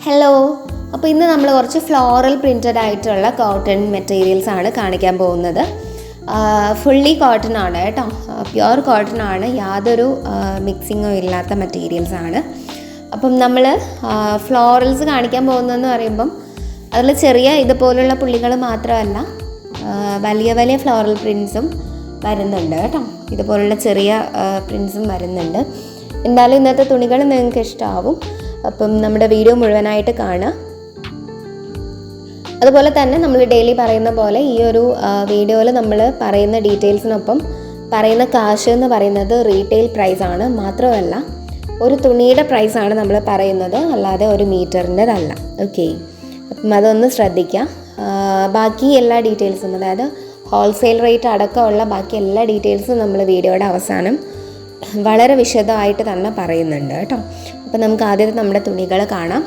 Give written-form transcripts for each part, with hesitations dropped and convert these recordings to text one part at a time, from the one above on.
Hello, അപ്പോൾ ഇന്ന് നമ്മൾ കുറച്ച് ഫ്ലോറൽ പ്രിൻറ്റഡ് ആയിട്ടുള്ള കോട്ടൺ മെറ്റീരിയൽസ് ആണ് കാണിക്കാൻ പോകുന്നത്. ഫുള്ളി കോട്ടൺ ആണ് കേട്ടോ, പ്യുവർ കോട്ടൺ ആണ്, യാതൊരു മിക്സിങ്ങോ ഇല്ലാത്ത മെറ്റീരിയൽസ് ആണ്. അപ്പം നമ്മൾ ഫ്ലോറൽസ് കാണിക്കാൻ പോകുന്നതെന്ന് പറയുമ്പം അതിൽ ചെറിയ ഇതുപോലുള്ള പുള്ളികൾ മാത്രമല്ല, വലിയ വലിയ ഫ്ലോറൽ പ്രിൻസും വരുന്നുണ്ട് കേട്ടോ. ഇതുപോലുള്ള ചെറിയ പ്രിൻസും വരുന്നുണ്ട്. എന്തായാലും ഇന്നത്തെ തുണികൾ നിങ്ങൾക്ക് ഇഷ്ടമാവും. അപ്പം നമ്മുടെ വീഡിയോ മുഴുവനായിട്ട് കാണുക. അതുപോലെ തന്നെ നമ്മൾ ഡെയിലി പറയുന്ന പോലെ ഈ ഒരു വീഡിയോയിൽ നമ്മൾ പറയുന്ന ഡീറ്റെയിൽസിനൊപ്പം പറയുന്ന കാശ് എന്ന് പറയുന്നത് റീറ്റെയിൽ പ്രൈസാണ്. മാത്രമല്ല ഒരു തുണിയുടെ പ്രൈസാണ് നമ്മൾ പറയുന്നത്, അല്ലാതെ ഒരു മീറ്ററിൻ്റെതല്ല. ഓക്കെ, അപ്പം അതൊന്ന് ശ്രദ്ധിക്കുക. ബാക്കി എല്ലാ ഡീറ്റെയിൽസും, അതായത് ഹോൾസെയിൽ റേറ്റ് അടക്കമുള്ള ബാക്കി എല്ലാ ഡീറ്റെയിൽസും നമ്മൾ വീഡിയോയുടെ അവസാനം വളരെ വിശദമായിട്ട് തന്നെ പറയുന്നുണ്ട് കേട്ടോ. അപ്പം നമുക്ക് ആദ്യം നമ്മുടെ തുണികൾ കാണാം.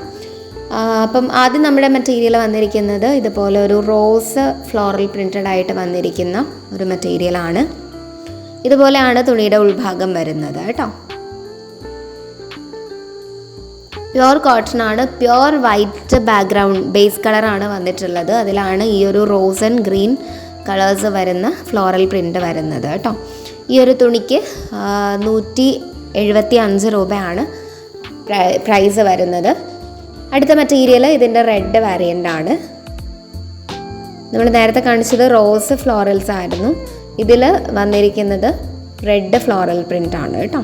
അപ്പം ആദ്യം നമ്മുടെ മെറ്റീരിയൽ വന്നിരിക്കുന്നത് ഇതുപോലെ ഒരു റോസ് ഫ്ലോറൽ പ്രിൻറ്റഡ് ആയിട്ട് വന്നിരിക്കുന്ന ഒരു മെറ്റീരിയലാണ്. ഇതുപോലെയാണ് തുണിയുടെ ഉൾഭാഗം വരുന്നത് കേട്ടോ. പ്യുവർ കോട്ടൺ ആണ്, പ്യുവർ വൈറ്റ് ബാക്ക്ഗ്രൗണ്ട് ബേസ് കളറാണ് വന്നിട്ടുള്ളത്. അതിലാണ് ഈ ഒരു റോസ് ആൻഡ് ഗ്രീൻ കളേഴ്സ് വരുന്ന ഫ്ലോറൽ പ്രിൻ്റ് വരുന്നത് കേട്ടോ. ഈ ഒരു തുണിക്ക് 175 രൂപയാണ് പ്രൈസ് വരുന്നത്. അടുത്ത മെറ്റീരിയൽ ഇതിൻ്റെ റെഡ് വേരിയൻ്റ് ആണ്. നമ്മൾ നേരത്തെ കാണിച്ചത് റോസ് ഫ്ലോറൽസ് ആയിരുന്നു, ഇതിൽ വന്നിരിക്കുന്നത് റെഡ് ഫ്ലോറൽ പ്രിൻ്റ് ആണ് കേട്ടോ.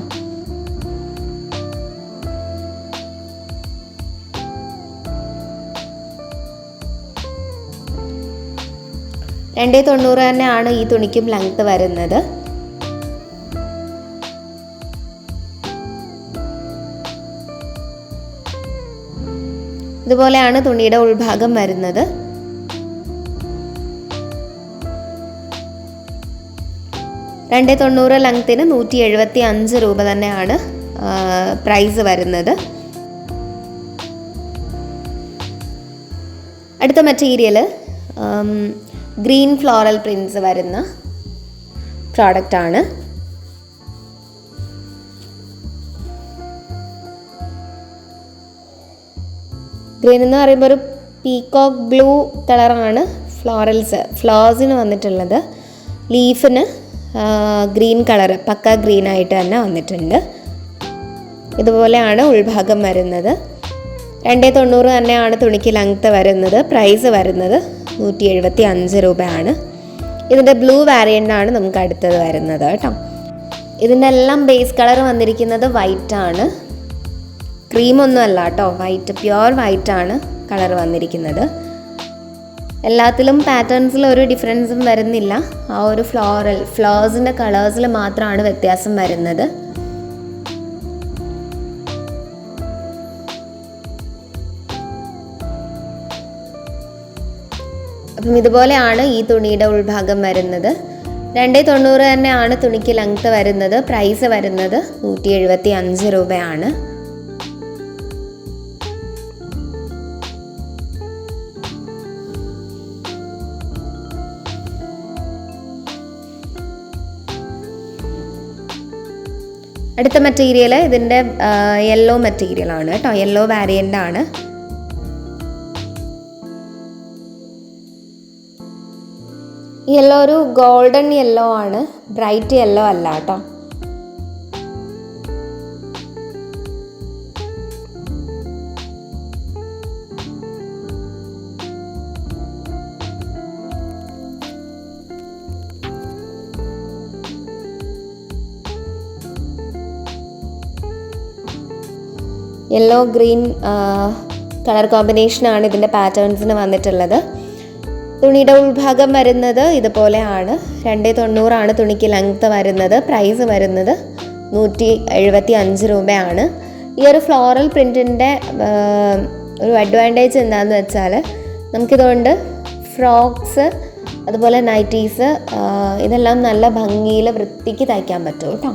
$290 തന്നെയാണ് ഈ തുണിക്കും ലെങ്ത് വരുന്നത്. ഇതുപോലെയാണ് തുണിയുടെ ഉൾഭാഗം വരുന്നത്. $290 ലെങ്ത്തിന് 175 രൂപ തന്നെയാണ് പ്രൈസ് വരുന്നത്. അടുത്ത മെറ്റീരിയൽ ഗ്രീൻ ഫ്ലോറൽ പ്രിൻറ്റ്സ് വരുന്ന പ്രോഡക്റ്റാണ്. ഗ്രീൻ എന്ന് പറയുമ്പോൾ ഒരു പീകോക്ക് ബ്ലൂ കളറാണ് ഫ്ലവേഴ്സിന് വന്നിട്ടുള്ളത്. ലീഫിന് ഗ്രീൻ കളറ്, പക്ക ഗ്രീൻ ആയിട്ട് തന്നെ വന്നിട്ടുണ്ട്. ഇതുപോലെയാണ് ഉൾഭാഗം വരുന്നത്. $290 തന്നെയാണ് തുണിക്ക് ലെങ്ത്ത് വരുന്നത്. പ്രൈസ് വരുന്നത് 175 രൂപയാണ്. ഇതിൻ്റെ ബ്ലൂ വേരിയൻ്റാണ് നമുക്ക് അടുത്തത് വരുന്നത് കേട്ടോ. ഇതിൻ്റെ എല്ലാം ബേസ് കളർ വന്നിരിക്കുന്നത് വൈറ്റ് ആണ്, ക്രീമൊന്നും അല്ല കേട്ടോ, വൈറ്റ്, പ്യുവർ വൈറ്റ് ആണ് കളർ വന്നിരിക്കുന്നത്. എല്ലാത്തിലും പാറ്റേൺസിൽ ഒരു ഡിഫറൻസും വരുന്നില്ല. ആ ഒരു ഫ്ലവേഴ്സിൻ്റെ കളേഴ്സിൽ മാത്രമാണ് വ്യത്യാസം വരുന്നത്. അപ്പം ഇതുപോലെയാണ് ഈ തുണിയുടെ ഉൾഭാഗം വരുന്നത്. $290 തന്നെയാണ് തുണിക്ക് ലെങ്ത്ത് വരുന്നത്. പ്രൈസ് വരുന്നത് 175 രൂപയാണ്. അടുത്ത മെറ്റീരിയൽ ഇതിൻ്റെ യെല്ലോ മെറ്റീരിയലാണ് കേട്ടോ, യെല്ലോ വേരിയൻ്റ് ആണ്. യെല്ലോ ഒരു ഗോൾഡൻ യെല്ലോ ആണ്, ബ്രൈറ്റ് യെല്ലോ അല്ല കേട്ടോ. യെല്ലോ ഗ്രീൻ കളർ കോമ്പിനേഷനാണ് ഇതിൻ്റെ പാറ്റേൺസിന് വന്നിട്ടുള്ളത്. തുണിയുടെ ഉൾഭാഗം വരുന്നത് ഇതുപോലെയാണ്. $290 തുണിക്ക് ലെങ്ത്ത് വരുന്നത്. പ്രൈസ് വരുന്നത് 175 രൂപയാണ്. ഈ ഒരു ഫ്ലോറൽ പ്രിൻറ്റിൻ്റെ ഒരു അഡ്വാൻറ്റേജ് എന്താണെന്ന് വെച്ചാൽ നമുക്കിതുകൊണ്ട് ഫ്രോക്സ്, അതുപോലെ നൈറ്റീസ്, ഇതെല്ലാം നല്ല ഭംഗിയിൽ വൃത്തിക്ക് തയ്ക്കാൻ പറ്റും കേട്ടോ.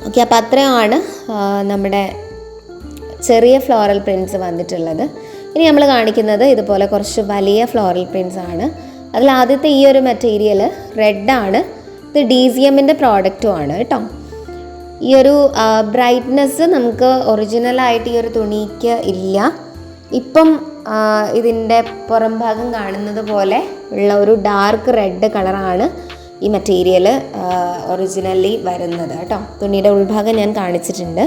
ഓക്കെ, അപ്പോൾ അത്രയാണ് നമ്മുടെ ചെറിയ ഫ്ലോറൽ പ്രിൻറ്റ്സ് വന്നിട്ടുള്ളത്. ഇനി നമ്മൾ കാണിക്കുന്നത് ഇതുപോലെ കുറച്ച് വലിയ ഫ്ലോറൽ പ്രിൻറ്റ്സ് ആണ്. അതിൽ ആദ്യത്തെ ഈ ഒരു മെറ്റീരിയൽ റെഡാണ്. ഇത് DCMൻ്റെ പ്രോഡക്റ്റും ആണ് കേട്ടോ. ഈ ഒരു ബ്രൈറ്റ്നെസ് നമുക്ക് ഒറിജിനലായിട്ട് ഈ ഒരു തുണിക്ക് ഇല്ല. ഇപ്പം ഇതിൻ്റെ പുറം ഭാഗം കാണുന്നത് പോലെ ഉള്ള ഒരു ഡാർക്ക് റെഡ് കളറാണ് ഈ മെറ്റീരിയൽ ഒറിജിനലി വരുന്നത് കേട്ടോ. തുണിയുടെ ഉൾഭാഗം ഞാൻ കാണിച്ചിട്ടുണ്ട്.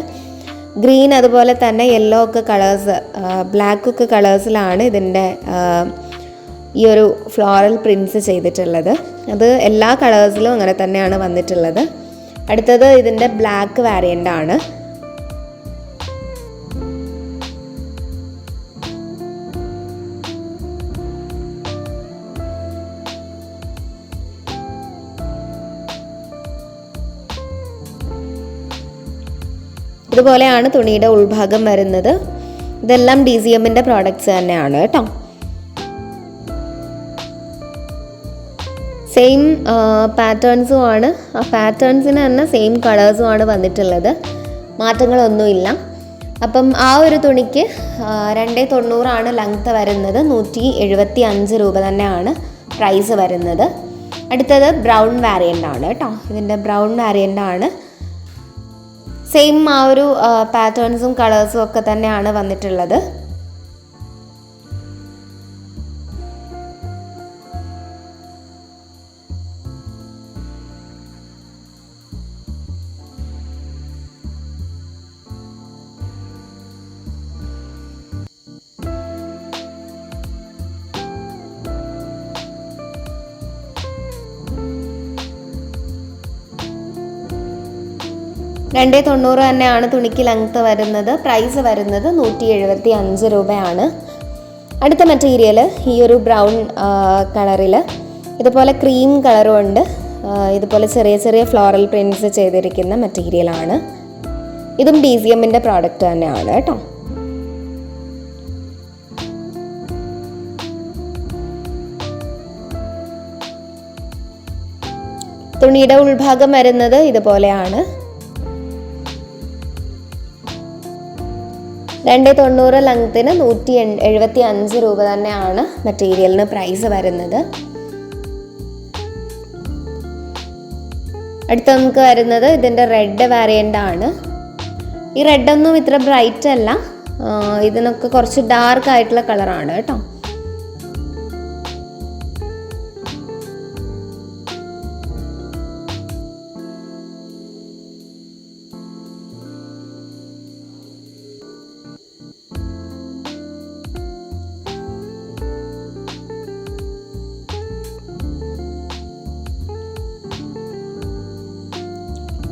ഗ്രീൻ അതുപോലെ തന്നെ യെല്ലോ ഒക്കെ കളേഴ്സ്, ബ്ലാക്ക് ഒക്കെ കളേഴ്സിലാണ് ഇതിൻ്റെ ഈ ഒരു ഫ്ലോറൽ പ്രിൻറ്റ്സ് ചെയ്തിട്ടുള്ളത്. അത് എല്ലാ കളേഴ്സിലും അങ്ങനെ തന്നെയാണ് വന്നിട്ടുള്ളത്. അടുത്തത് ഇതിൻ്റെ ബ്ലാക്ക് വാരിയൻ്റ് ആണ്. ഇതുപോലെയാണ് തുണിയുടെ ഉൾഭാഗം വരുന്നത്. ഇതെല്ലാം DCMൻ്റെ പ്രോഡക്റ്റ്സ് തന്നെയാണ് കേട്ടോ. സെയിം പാറ്റേൺസും ആണ്. ആ പാറ്റേൺസിന് തന്നെ സെയിം കളേഴ്സുമാണ് വന്നിട്ടുള്ളത്. മാറ്റങ്ങളൊന്നുമില്ല. അപ്പം ആ ഒരു തുണിക്ക് 290 ലെങ്ത്ത് വരുന്നത്. 175 രൂപ തന്നെയാണ് പ്രൈസ് വരുന്നത്. അടുത്തത് ബ്രൗൺ വാരിയൻ്റ് ആണ് കേട്ടോ. ഇതിൻ്റെ ബ്രൗൺ വാരിയൻ്റ് ആണ്. സെയിം ആ ഒരു പാറ്റേൺസും കളേഴ്സും ഒക്കെ തന്നെയാണ് വന്നിട്ടുള്ളത്. $290 തന്നെയാണ് തുണിക്ക് ലെങ്ത്ത് വരുന്നത്. പ്രൈസ് വരുന്നത് 175 രൂപയാണ്. അടുത്ത മെറ്റീരിയൽ ഈ ഒരു ബ്രൗൺ കളറിൽ ഇതുപോലെ ക്രീം കളറും ഉണ്ട്. ഇതുപോലെ ചെറിയ ചെറിയ ഫ്ലോറൽ പ്രിൻറ്റ്സ് ചെയ്തിരിക്കുന്ന മെറ്റീരിയലാണ്. ഇതും DCMൻ്റെ പ്രോഡക്റ്റ് തന്നെയാണ് കേട്ടോ. തുണിയുടെ ഉൾഭാഗം വരുന്നത് ഇതുപോലെയാണ്. 290 ലെങ്ത്തിന് 175 രൂപ തന്നെയാണ് മെറ്റീരിയലിന് പ്രൈസ് വരുന്നത്. അടുത്ത നമുക്ക് വരുന്നത് ഇതിൻ്റെ റെഡ് വാരിയൻ്റ് ആണ്. ഈ റെഡൊന്നും ഇത്ര ബ്രൈറ്റ് അല്ല, ഇതിനൊക്കെ കുറച്ച് ഡാർക്ക് ആയിട്ടുള്ള കളറാണ് കേട്ടോ.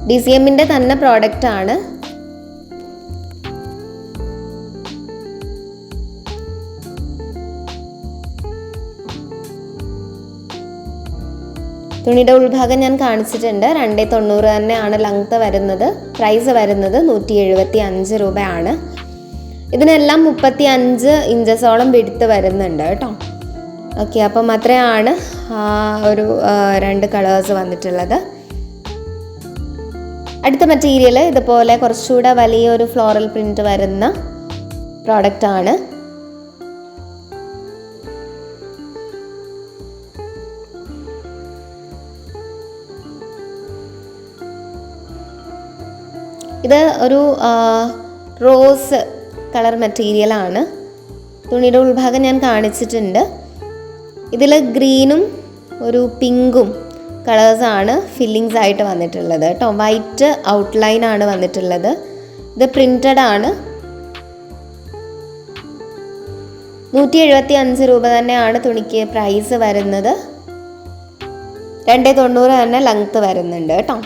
DCMൻ്റെ തന്നെ പ്രോഡക്റ്റ് ആണ്. തുണിയുടെ ഉൾഭാഗം ഞാൻ കാണിച്ചിട്ടുണ്ട്. 290 തന്നെയാണ് ലെങ്ത്ത് വരുന്നത്. പ്രൈസ് വരുന്നത് 175 രൂപയാണ്. ഇതിനെല്ലാം 35 ഇഞ്ചസോളം വിഡ്ത്ത് വരുന്നുണ്ട് കേട്ടോ. ഓക്കെ, അപ്പം അത്രയാണ് ഒരു 2 കളേഴ്സ് വന്നിട്ടുള്ളത്. അടുത്ത മെറ്റീരിയൽ ഇതുപോലെ കുറച്ചുകൂടെ വലിയൊരു ഫ്ലോറൽ പ്രിൻറ്റ് വരുന്ന പ്രോഡക്റ്റ് ആണ്. ഇത് ഒരു റോസ് കളർ മെറ്റീരിയലാണ്. തുണിയുടെ ഉൾഭാഗം ഞാൻ കാണിച്ചിട്ടുണ്ട്. ഇതിൽ ഗ്രീനും ഒരു പിങ്കും കളേഴ്സാണ് ഫില്ലിങ്സ് ആയിട്ട് വന്നിട്ടുള്ളത് കേട്ടോ. വൈറ്റ് ഔട്ട്ലൈൻ ആണ് വന്നിട്ടുള്ളത്. ഇത് പ്രിൻറ്റഡ് ആണ്. 175 രൂപ തന്നെയാണ് തുണിക്ക് പ്രൈസ് വരുന്നത്. 290 തന്നെ ലെങ്ത്ത് വരുന്നുണ്ട് കേട്ടോ.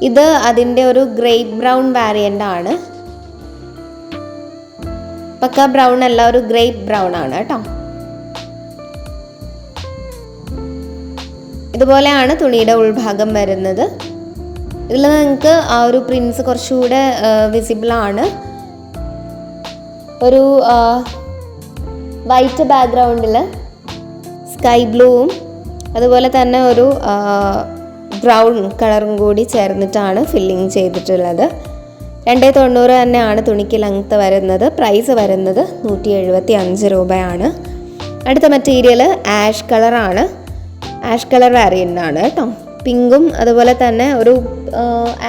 ഇത് അതിൻ്റെ ഒരു ഗ്രേപ്പ് ബ്രൗൺ വാരിയൻ്റ് ആണ്. പക്ക ബ്രൗൺ അല്ല, ഒരു ഗ്രേപ്പ് ബ്രൗൺ ആണ് കേട്ടോ. ഇതുപോലെയാണ് തുണിയുടെ ഉൾഭാഗം വരുന്നത്. ഇതിൽ നിങ്ങൾക്ക് ആ ഒരു പ്രിൻസ് കുറച്ചുകൂടെ വിസിബിളാണ്. ഒരു വൈറ്റ് ബാക്ക്ഗ്രൗണ്ടിൽ സ്കൈ ബ്ലൂവും അതുപോലെ തന്നെ ഒരു ബ്രൗൺ കളറും കൂടി ചേർന്നിട്ടാണ് ഫില്ലിങ് ചെയ്തിട്ടുള്ളത്. 290 തന്നെയാണ് തുണിക്ക് ലെങ്ത്ത് വരുന്നത്. പ്രൈസ് വരുന്നത് 175 രൂപയാണ്. അടുത്ത മെറ്റീരിയൽ ആഷ് കളറാണ്. ആഷ് കളർ വാരിയൻ്റ് ആണ് കേട്ടോ. പിങ്കും അതുപോലെ തന്നെ ഒരു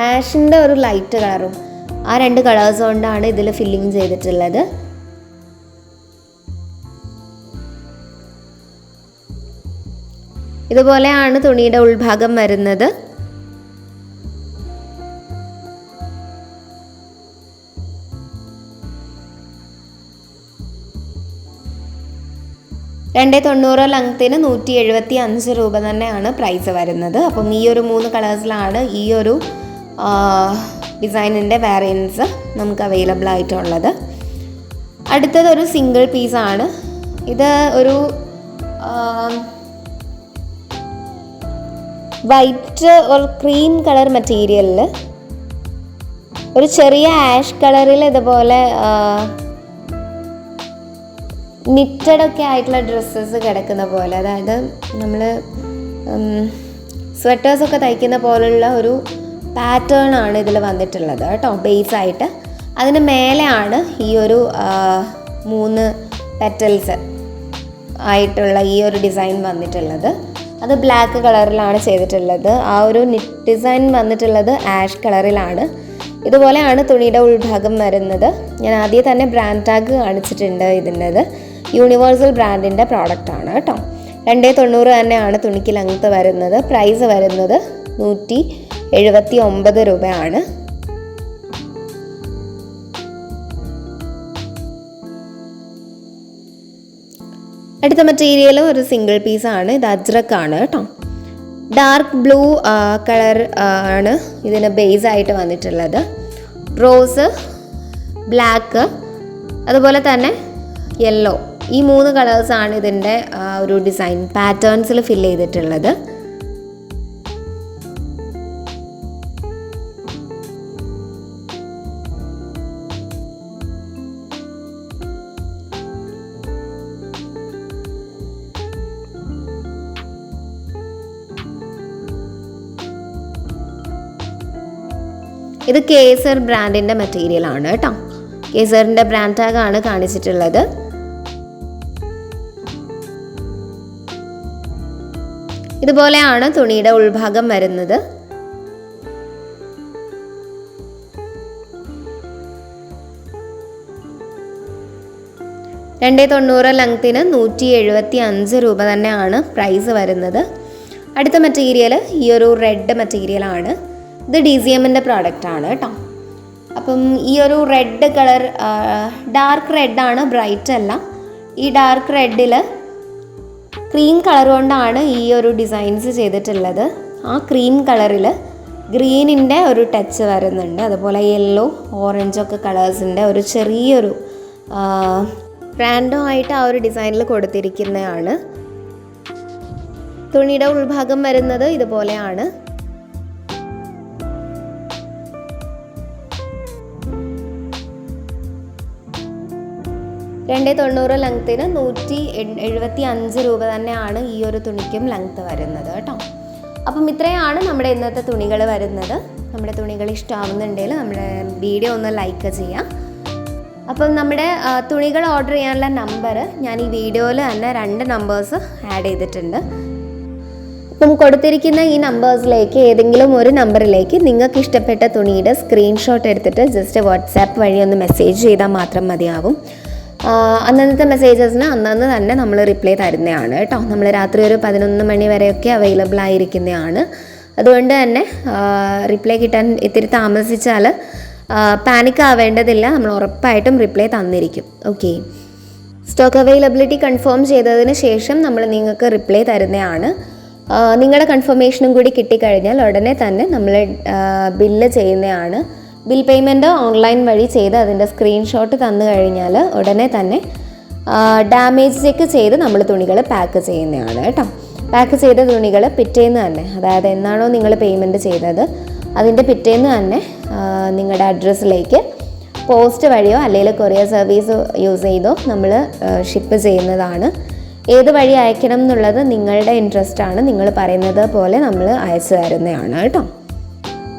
ആഷിൻ്റെ ഒരു ലൈറ്റ് കളറും, ആ 2 കളേഴ്സ് കൊണ്ടാണ് ഇതിൽ ഫില്ലിങ് ചെയ്തിട്ടുള്ളത്. ഇതുപോലെയാണ് തുണിയുടെ ഉൾഭാഗം വരുന്നത്. $290 ലെങ്ത്തിന് 175 രൂപ തന്നെയാണ് പ്രൈസ് വരുന്നത്. അപ്പം ഈ ഒരു 3 കളേഴ്സിലാണ് ഈ ഒരു ഡിസൈനിൻ്റെ വേരിയൻസ് നമുക്ക് അവൈലബിൾ ആയിട്ടുള്ളത്. അടുത്തതൊരു സിംഗിൾ പീസാണ്. ഇത് ഒരു വൈറ്റ് ഒരു ക്രീം കളർ മെറ്റീരിയലിൽ ഒരു ചെറിയ ആഷ് കളറിൽ ഇതുപോലെ നിറ്റഡൊക്കെ ആയിട്ടുള്ള ഡ്രസ്സസ് കിടക്കുന്ന പോലെ, അതായത് നമ്മൾ സ്വെറ്റേഴ്സൊക്കെ തയ്ക്കുന്ന പോലുള്ള ഒരു പാറ്റേൺ ആണ് ഇതിൽ വന്നിട്ടുള്ളത് കേട്ടോ, ബേസായിട്ട്. അതിന് മേലെയാണ് ഈ ഒരു 3 പെറ്റൽസ് ആയിട്ടുള്ള ഈ ഒരു ഡിസൈൻ വന്നിട്ടുള്ളത്. അത് ബ്ലാക്ക് കളറിലാണ് ചെയ്തിട്ടുള്ളത്. ആ ഒരു നിറ്റ് ഡിസൈൻ വന്നിട്ടുള്ളത് ആഷ് കളറിലാണ്. ഇതുപോലെയാണ് തുണിയുടെ ഉൾഭാഗം വരുന്നത്. ഞാൻ ആദ്യം തന്നെ ബ്രാൻഡ് ടാഗ് കാണിച്ചിട്ടുണ്ട്. ഇതിൻ്റെത് യൂണിവേഴ്സൽ ബ്രാൻഡിൻ്റെ പ്രോഡക്റ്റാണ് കേട്ടോ. 290 തന്നെയാണ് തുണിക്ക് ലെങ്ത്ത് വരുന്നത്. പ്രൈസ് വരുന്നത് 179 രൂപയാണ്. അടുത്ത മെറ്റീരിയൽ ഒരു സിംഗിൾ പീസാണ്. ഇത് അജ്രക്കാണ് കേട്ടോ. ഡാർക്ക് ബ്ലൂ കളർ ആണ് ഇതിന് ബേസ് ആയിട്ട് വന്നിട്ടുള്ളത്. റോസ്, ബ്ലാക്ക്, അതുപോലെ തന്നെ യെല്ലോ, ഈ 3 കളേഴ്സാണ് ഇതിൻ്റെ ഒരു ഡിസൈൻ പാറ്റേൺസിൽ ഫില്ല് ചെയ്തിട്ടുള്ളത്. ഇത് കേസർ ബ്രാൻഡിൻ്റെ മെറ്റീരിയലാണ് കേട്ടോ. കേസറിൻ്റെ ബ്രാൻഡ് ടാഗാണ് കാണിച്ചിട്ടുള്ളത്. ഇതുപോലെയാണ് തുണിയുടെ ഉൾഭാഗം വരുന്നത്. $290 ലെങ്ത്തിന് 175 രൂപ തന്നെയാണ് പ്രൈസ് വരുന്നത്. അടുത്ത മെറ്റീരിയൽ ഈ ഒരു റെഡ് മെറ്റീരിയലാണ്. ഇത് DCMൻ്റെ പ്രോഡക്റ്റാണ് കേട്ടോ. അപ്പം ഈ ഒരു റെഡ് കളർ ഡാർക്ക് റെഡാണ്, ബ്രൈറ്റ് അല്ല. ഈ ഡാർക്ക് റെഡിൽ ക്രീം കളർ കൊണ്ടാണ് ഈ ഒരു ഡിസൈൻസ് ചെയ്തിട്ടുള്ളത്. ആ ക്രീം കളറിൽ ഗ്രീനിൻ്റെ ഒരു ടച്ച് വരുന്നുണ്ട്. അതുപോലെ യെല്ലോ, ഓറഞ്ചൊക്കെ കളേഴ്സിൻ്റെ ഒരു ചെറിയൊരു റാൻഡോ ആയിട്ട് ആ ഒരു ഡിസൈനിൽ കൊടുത്തിരിക്കുന്നതാണ്. തുണിയുടെ ഉൾഭാഗം വരുന്നത് ഇതുപോലെയാണ്. $290 ലെങ്ത്തിന് 175 രൂപ തന്നെയാണ് ഈ ഒരു തുണിക്കും ലെങ്ത്ത് വരുന്നത് കേട്ടോ. അപ്പം ഇത്രയാണ് നമ്മുടെ ഇന്നത്തെ തുണികൾ വരുന്നത്. നമ്മുടെ തുണികൾ ഇഷ്ടമാവുന്നുണ്ടെങ്കിൽ നമ്മുടെ വീഡിയോ ഒന്ന് ലൈക്ക് ചെയ്യാം. അപ്പം നമ്മുടെ തുണികൾ ഓർഡർ ചെയ്യാനുള്ള നമ്പർ ഞാൻ ഈ വീഡിയോയിൽ തന്നെ 2 നമ്പേഴ്സ് ആഡ് ചെയ്തിട്ടുണ്ട്. അപ്പം കൊടുത്തിരിക്കുന്ന ഈ നമ്പേഴ്സിലേക്ക് ഏതെങ്കിലും ഒരു നമ്പറിലേക്ക് നിങ്ങൾക്ക് ഇഷ്ടപ്പെട്ട തുണിയുടെ സ്ക്രീൻഷോട്ട് എടുത്തിട്ട് ജസ്റ്റ് വാട്സാപ്പ് വഴി ഒന്ന് മെസ്സേജ് ചെയ്താൽ മാത്രം മതിയാകും. അന്നത്തെ മെസ്സേജസിന് അന്നന്ന് തന്നെ നമ്മൾ റിപ്ലൈ തരുന്നതാണ് കേട്ടോ. നമ്മൾ രാത്രി ഒരു 11 മണി വരെയൊക്കെ അവൈലബിൾ ആയിരിക്കുന്നതാണ്. അതുകൊണ്ട് തന്നെ റിപ്ലൈ കിട്ടാൻ ഇത്തിരി താമസിച്ചാൽ പാനിക് ആവേണ്ടതില്ല, നമ്മൾ ഉറപ്പായിട്ടും റിപ്ലൈ തന്നിരിക്കും. ഓക്കെ, സ്റ്റോക്ക് അവൈലബിലിറ്റി കൺഫേം ചെയ്തതിന് ശേഷം നമ്മൾ നിങ്ങൾക്ക് റിപ്ലൈ തരുന്നതാണ്. നിങ്ങളുടെ കൺഫർമേഷനും കൂടി കിട്ടിക്കഴിഞ്ഞാൽ ഉടനെ തന്നെ നമ്മൾ ബില്ല് ചെയ്യുന്നതാണ്. ബിൽ പേയ്മെൻറ്റ് ഓൺലൈൻ വഴി ചെയ്ത് അതിൻ്റെ സ്ക്രീൻഷോട്ട് തന്നു കഴിഞ്ഞാൽ ഉടനെ തന്നെ ഡാമേജ് ചെക്ക് ചെയ്ത് നമ്മൾ തുണികൾ പാക്ക് ചെയ്യുന്നതാണ് കേട്ടോ. പാക്ക് ചെയ്ത തുണികൾ പിറ്റേന്ന് തന്നെ, അതായത് എന്നാണോ നിങ്ങൾ പേയ്മെൻറ്റ് ചെയ്തത് അതിൻ്റെ പിറ്റേന്ന് തന്നെ നിങ്ങളുടെ അഡ്രസ്സിലേക്ക് പോസ്റ്റ് വഴിയോ അല്ലെങ്കിൽ കൊറിയർ സർവീസ് യൂസ് ചെയ്തോ നമ്മൾ ഷിപ്പ് ചെയ്യുന്നതാണ്. ഏത് വഴി അയക്കണം എന്നുള്ളത് നിങ്ങളുടെ ഇൻട്രസ്റ്റാണ്. നിങ്ങൾ പറയുന്നത് പോലെ നമ്മൾ അയച്ചു തരുന്നതാണ് കേട്ടോ.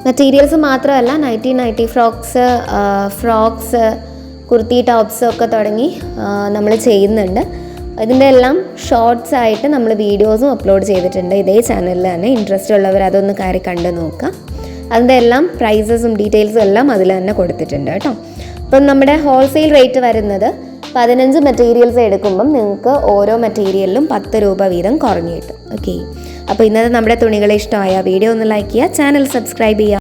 മെറ്റീരിയൽസ് മാത്രമല്ല, നൈറ്റി ഫ്രോക്സ്, കുർത്തി ടോപ്സ് ഒക്കെ തുടങ്ങി നമ്മൾ ചെയ്യുന്നുണ്ട്. ഇതിൻ്റെ എല്ലാം ഷോർട്സ് ആയിട്ട് നമ്മൾ വീഡിയോസും അപ്ലോഡ് ചെയ്തിട്ടുണ്ട് ഇതേ ചാനലിൽ തന്നെ. ഇൻട്രസ്റ്റ് ഉള്ളവർ അതൊന്ന് കയറി കണ്ട് നോക്കാം. അതിൻ്റെ എല്ലാം പ്രൈസസും ഡീറ്റെയിൽസും എല്ലാം അതിൽ തന്നെ കൊടുത്തിട്ടുണ്ട് കേട്ടോ. അപ്പം നമ്മുടെ ഹോൾസെയിൽ റേറ്റ് വരുന്നത് 15 മെറ്റീരിയൽസ് എടുക്കുമ്പം നിങ്ങൾക്ക് ഓരോ മെറ്റീരിയലിലും 10 രൂപ വീതം കുറഞ്ഞു കിട്ടും. ഓക്കെ, അപ്പോൾ ഇന്നത്തെ നമ്മുടെ തുണികളെ ഇഷ്ടമായ വീഡിയോ ഒന്ന് ലൈക്ക് ചെയ്യുക, ചാനൽ സബ്സ്ക്രൈബ് ചെയ്യുക.